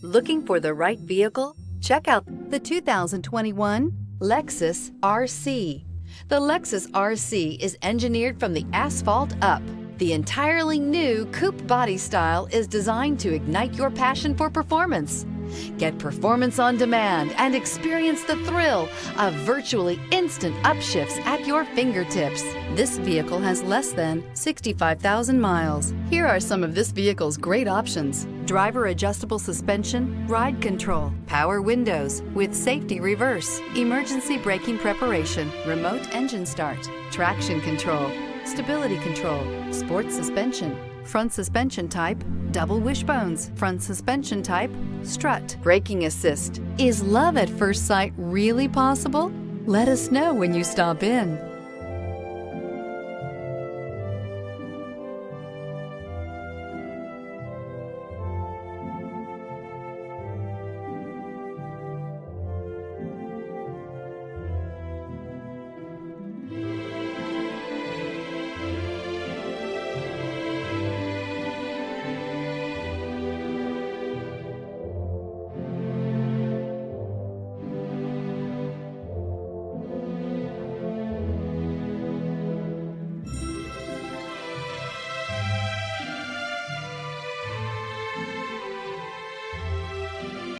Looking for the right vehicle? Check out the 2021 Lexus RC. The Lexus RC is engineered from the asphalt up. The entirely new coupe body style is designed to ignite your passion for performance. Get performance on demand and experience the thrill of virtually instant upshifts at your fingertips. This vehicle has less than 65,000 miles. Here are some of this vehicle's great options: driver adjustable suspension, ride control, power windows with safety reverse, emergency braking preparation, remote engine start, traction control, stability control, sports suspension, front suspension type, double wishbones, front suspension type, strut, braking assist. Is love at first sight really possible? Let us know when you stop in.